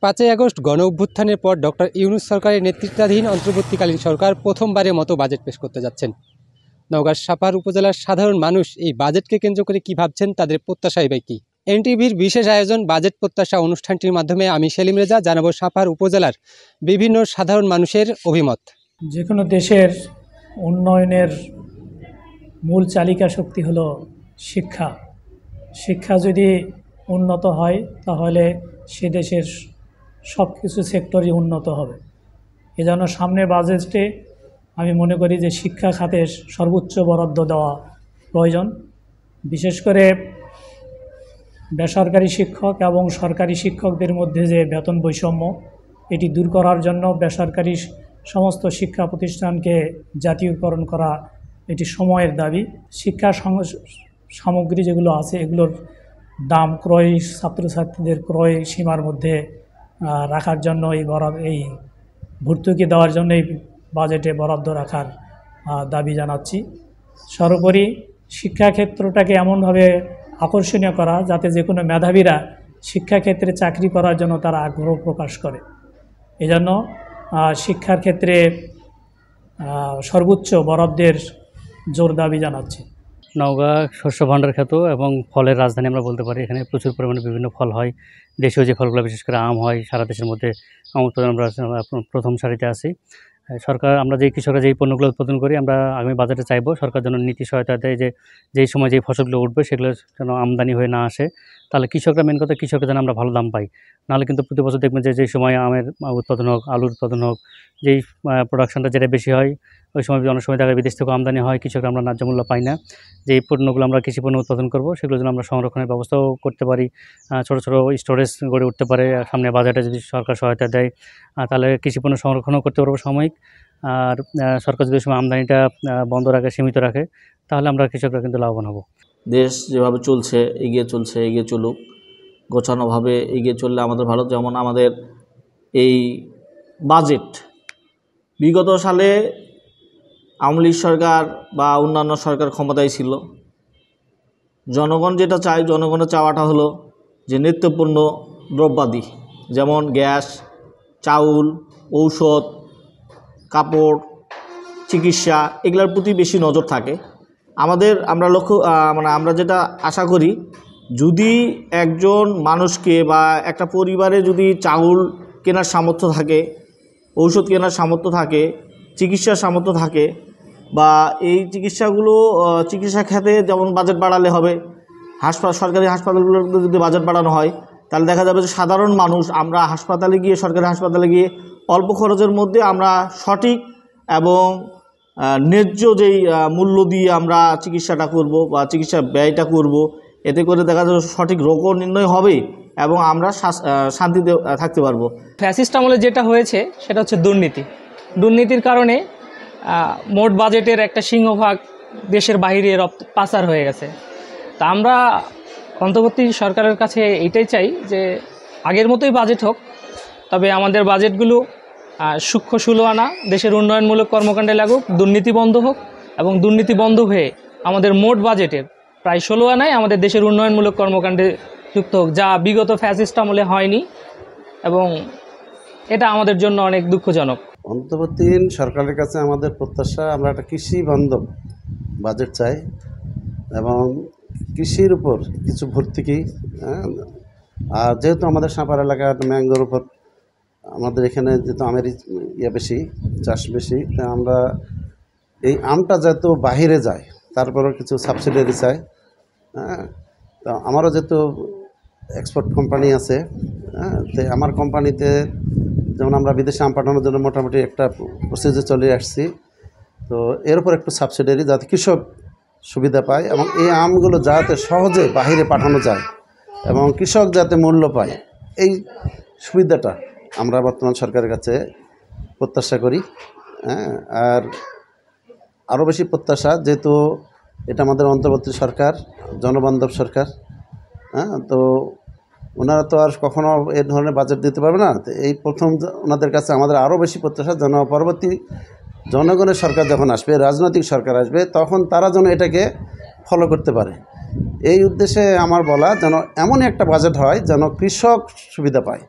5ই August গণ অভ্যুত্থানের পর ডক্টর ইউনূস সরকারের নেতৃত্বাধীন অন্তর্বর্তীকালীন সরকার প্রথমবারের মতো বাজেট পেশ করতে যাচ্ছেন। নওগাঁর সাপাহার উপজেলার সাধারণ মানুষ এই বাজেটকে কেন্দ্র করে কি ভাবছেন, তাদের প্রত্যাশাই বা কি? এনটিভির বিশেষ আয়োজন বাজেট প্রত্যাশা অনুষ্ঠানটির মাধ্যমে আমি সেলিম রেজা জানাবো সাপাহার উপজেলার বিভিন্ন সাধারণ মানুষের অভিমত। যে কোনো দেশের উন্নয়নের মূল চালিকা শক্তি হলো শিক্ষা। শিক্ষা যদি উন্নত হয় তাহলে সে দেশের সব কিছু সেক্টরই উন্নত হবে। এজন্য সামনের বাজেটে আমি মনে করি যে শিক্ষা খাতে সর্বোচ্চ বরাদ্দ দেওয়া প্রয়োজন। বিশেষ করে বেসরকারি শিক্ষক এবং সরকারি শিক্ষকদের মধ্যে যে বেতন বৈষম্য, এটি দূর করার জন্য বেসরকারি সমস্ত শিক্ষা প্রতিষ্ঠানকে জাতীয়করণ করা এটি সময়ের দাবি। শিক্ষা সামগ্রী যেগুলো আছে এগুলোর দাম ক্রয় ছাত্রছাত্রীদের ক্রয় সীমার মধ্যে রাখার জন্য এই ভর্তুকি দেওয়ার জন্য এই বাজেটে বরাদ্দ রাখার দাবি জানাচ্ছি। সর্বোপরি শিক্ষাক্ষেত্রটাকে এমনভাবে আকর্ষণীয় করা যাতে যে কোনো মেধাবীরা শিক্ষাক্ষেত্রে চাকরি করার জন্য তারা আগ্রহ প্রকাশ করে। এজন্য শিক্ষার ক্ষেত্রে সর্বোচ্চ বরাদ্দের জোর দাবি জানাচ্ছি। নওগাঁ শস্য ভাণ্ডার খ্যাত এবং ফলের রাজধানী আমরা বলতে পারি। এখানে প্রচুর পরিমাণে বিভিন্ন ফল হয়। দেশীয় যে ফলগুলো, বিশেষ করে আম হয়, সারা দেশের মধ্যে আম উৎপাদন আমরা প্রথম সারিতে আছি। সরকার, আমরা যেই কৃষকরা যেই পণ্যগুলো উৎপাদন করি, আমরা আগামী বাজেটে চাইবো সরকার যেন নীতি সহায়তা দেয়, যে যেই সময় যেই ফসলগুলো উঠবে সেগুলো যেন আমদানি হয়ে না আসে। তাহলে কৃষকরা, মেন কথা কৃষকরা যেন আমরা ভালো দাম পাই। নাহলে কিন্তু প্রতি বছর দেখবেন যে যেই সময় আমের উৎপাদন হোক, আলুর উৎপাদন হোক, যেই প্রোডাকশনটা যেটা বেশি হয়, ওই সময় অনেক সময় দেখা বিদেশ থেকে আমদানি হয়, কৃষকরা আমরা ন্যায্য মূল্য পাই না। যেই পণ্যগুলো আমরা কৃষি পণ্য উৎপাদন করবো সেগুলো যেন আমরা সংরক্ষণের ব্যবস্থাও করতে পারি, ছোটো ছোটো স্টোরেজ গড়ে উঠতে পারে। সামনে বাজেটে যদি সরকার সহায়তা দেয় তাহলে কৃষি পণ্য সংরক্ষণও করতে পারবো সাময়িক। আর সরকার যদি সময় আমদানিটা বন্ধ রাখে, সীমিত রাখে, তাহলে আমরা কৃষকরা কিন্তু লাভবান হব। দেশ যেভাবে চলছে, এগিয়ে চলুক, গোছানোভাবে এগিয়ে চললে আমাদের ভালো। যেমন আমাদের এই বাজেট বিগত সালে আওয়ামী লীগ সরকার বা অন্যান্য সরকার ক্ষমতায় ছিল, জনগণ যেটা চায়, জনগণের চাওয়াটা হলো যে নিত্যপণ্য দ্রব্যাদি যেমন গ্যাস, চাউল, ঔষধ, কাপড়, চিকিৎসা, এগুলোর প্রতি বেশি নজর থাকে। আমরা যেটা আশা করি, যদি একজন মানুষকে বা একটা পরিবারে যদি চাউল কেনার সামর্থ্য থাকে, ঔষধ কেনার সামর্থ্য থাকে, চিকিৎসার সামর্থ্য থাকে, বা এই চিকিৎসা খাতে যেমন বাজেট বাড়ালে হবে, সরকারি হাসপাতালগুলোতে যদি বাজেট বাড়ানো হয়, তাহলে দেখা যাবে যে সাধারণ মানুষ আমরা সরকারি হাসপাতালে গিয়ে অল্প খরচের মধ্যে আমরা সঠিক এবং ন্যায্য যেই মূল্য দিয়ে আমরা চিকিৎসাটা করব বা চিকিৎসা ব্যয়টা করব, এতে করে দেখা যাবে সঠিক রোগও নির্ণয় হবে এবং আমরা শান্তিতে থাকতে পারবো। ফ্যাসিস্ট আমলে যেটা হয়েছে সেটা হচ্ছে দুর্নীতির কারণে মোট বাজেটের একটা সিংহভাগ দেশের বাইরে পাচার হয়ে গেছে। তা আমরা অন্তর্বর্তী সরকারের কাছে এইটাই চাই যে আগের মতোই বাজেট হোক, তবে আমাদের বাজেটগুলো সূক্ষ্ম 16 আনা দেশের উন্নয়নমূলক কর্মকাণ্ডে লাগুক, দুর্নীতি বন্ধ হোক, এবং দুর্নীতি বন্ধ হয়ে আমাদের মোট বাজেটের প্রায় 16 আনায় আমাদের দেশের উন্নয়নমূলক কর্মকাণ্ডে যুক্ত হোক, যা বিগত ফ্যাসিস্ট আমলে হয়নি, এবং এটা আমাদের জন্য অনেক দুঃখজনক। অন্তর্বর্তীকালীন সরকারের কাছে আমাদের প্রত্যাশা, আমরা একটা কৃষি বান্ধব বাজেট চাই এবং কৃষির উপর কিছু ভর্তুকি। আর যেহেতু আমাদের সাপাহার এলাকায় ম্যাঙ্গোর উপর আমাদের এখানে যেহেতু আমের বেশি, চাষ বেশি, তা আমরা এই আমটা যেহেতু বাহিরে যায়, তারপরেও কিছু সাবসিডারি চাই। তো আমারও যেহেতু এক্সপোর্ট কোম্পানি আছে, তো আমার কোম্পানিতে যেমন আমরা বিদেশে আম পাঠানোর জন্য মোটামুটি একটা প্রসিজার চলে আসছি। তো এর উপর একটু সাবসিডারি যাতে কৃষক সুবিধা পায় এবং এই আমগুলো যাতে সহজে বাহিরে পাঠানো যায় এবং কৃষক যাতে মূল্য পায়, এই সুবিধাটা আমরা বর্তমান সরকারের কাছে প্রত্যাশা করি। আর আরও বেশি প্রত্যাশা, যেহেতু এটা আমাদের অন্তর্বর্তী সরকার, জনবান্ধব সরকার, তো ওনারা তো আর কখনো এই ধরনের বাজেট দিতে পারবে না। তো এই প্রথম ওনাদের কাছে আমাদের আরও বেশি প্রত্যাশা, যেন পরবর্তী জনগণের সরকার যখন আসবে, রাজনৈতিক সরকার আসবে, তখন তারা যেন এটাকে ফলো করতে পারে। এই উদ্দেশ্যে আমার বলা, যেন এমন একটা বাজেট হয় যেন কৃষক সুবিধা পায়।